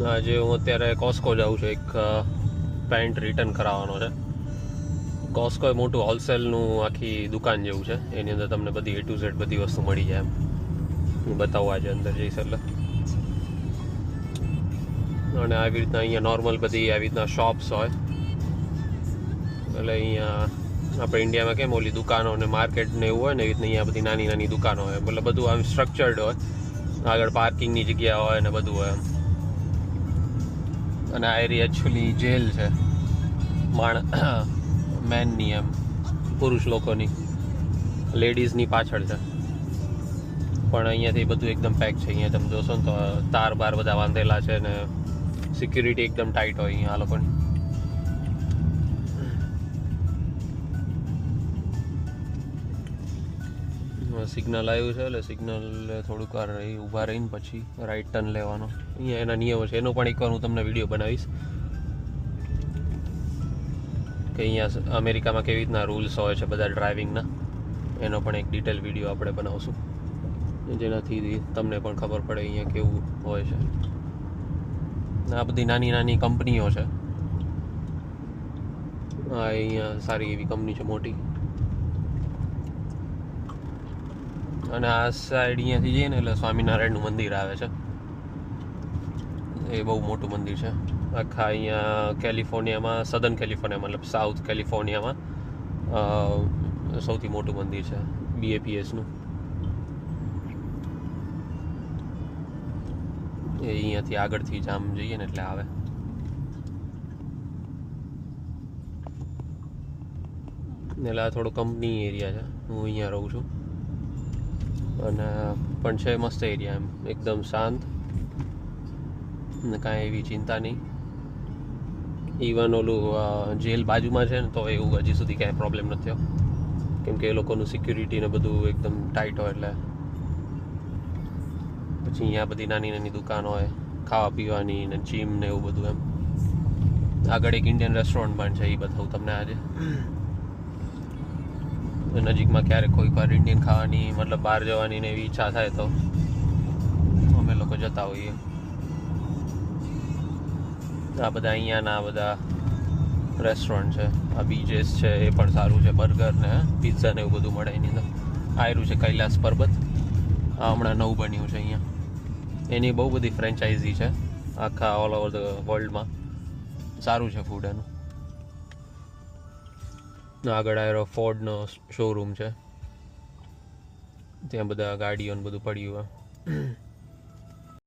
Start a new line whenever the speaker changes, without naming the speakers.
આજે હું અત્યારે કોસ્કો જાઉં છું, એક પેન્ટ રિટર્ન કરાવવાનો છે. કોસ્કો એ મોટું હોલસેલનું આખી દુકાન જેવું છે, એની અંદર તમને બધી A to Z બધી વસ્તુ મળી જાય. એમ હું બતાવું આજે અંદર જઈશ એટલે. અને આવી રીતના અહીંયા નોર્મલ બધી આવી રીતના શોપ્સ હોય. એટલે અહીંયા આપણે ઇન્ડિયામાં કેમ ઓલી દુકાનો ને માર્કેટ ને એવું હોય ને, એવી રીતના અહીંયા બધી નાની નાની દુકાનો હોય. મતલબ બધું આમ સ્ટ્રક્ચર્ડ હોય, આગળ પાર્કિંગની જગ્યા હોય ને બધું હોય એમ. અને આ એરિયા એકચ્યુઅલી જેલ છે મેનની, એમ પુરુષ લોકોની. લેડીઝની પાછળ છે, પણ અહીંયાથી બધું એકદમ પેક છે. અહીંયા તમે જોશો ને તો તાર બાર બધા બાંધેલા છે ને સિક્યુરિટી એકદમ ટાઈટ હોય અહીંયા આ લોકોની. સિગ્નલ આવ્યું છે એટલે સિગ્નલ થોડુંક વાર ઊભા રહીને પછી રાઈટ ટર્ન લેવાનો. અહીંયા એના નિયમો છે, એનો પણ એકવાર હું તમને વિડીયો બનાવીશ કે અહીંયા અમેરિકામાં કેવી રીતના રૂલ્સ હોય છે બધા ડ્રાઇવિંગના. એનો પણ એક ડિટેલ વિડીયો આપણે બનાવશું, જેનાથી તમને પણ ખબર પડે અહીંયા કેવું હોય છે. આ બધી નાની નાની કંપનીઓ છે. હા, અહીંયા સારી એવી કંપની છે, મોટી. અને આ સાઈડ અહીંયાથી જઈએ ને એટલે સ્વામિનારાયણનું મંદિર આવે છે. એ બહુ મોટું મંદિર છે. આખા અહીંયા કેલિફોર્નિયામાં, સધર્ન કેલિફોર્નિયામાં, મતલબ સાઉથ કેલિફોર્નિયામાં સૌથી મોટું મંદિર છે BAPSનું. એ અહીંયાથી આગળથી જ આમ જઈએ ને એટલે આવે. એટલે આ થોડો કંપની એરિયા છે. હું અહીંયા રહું છું અને પણ છે મસ્ત એરિયા, એમ એકદમ શાંત ને કાંઈ એવી ચિંતા નહીં. ઇવન ઓલું જેલ બાજુમાં છે ને તો એવું હજી સુધી કાંઈ પ્રોબ્લેમ નથી થયો, કેમ કે એ લોકોનું સિક્યુરિટી ને બધું એકદમ ટાઈટ હોય. એટલે પછી અહીંયા બધી નાની નાની દુકાનો હોય ખાવા પીવાની ને જીમ ને એવું બધું. એમ આગળ એક ઇન્ડિયન રેસ્ટોરન્ટ પણ છે, એ બતાવું તમને આજે. નજીકમાં ક્યારેક કોઈક વાર ઇન્ડિયન ખાવાની, મતલબ બહાર જવાની ને એવી ઈચ્છા થાય તો અમે લોકો જતા હોઈએ. આ બધા અહીંયાના બધા રેસ્ટોરન્ટ છે. આ બીજેસ છે, એ પણ સારું છે. બર્ગર ને પિઝા ને એવું બધું મળે એની અંદર. આયરું છે કૈલાસ પર્વત, આ હમણાં નવું બન્યું છે અહીંયા. એની બહુ બધી ફ્રેન્ચાઇઝી છે આખા ઓલ ઓવર ધ વર્લ્ડમાં. સારું છે ફૂડ એનું. આગળ આવેલો ફોર્ડનો શોરૂમ છે, ત્યાં બધા ગાડીઓ ને બધું પડ્યું હોય.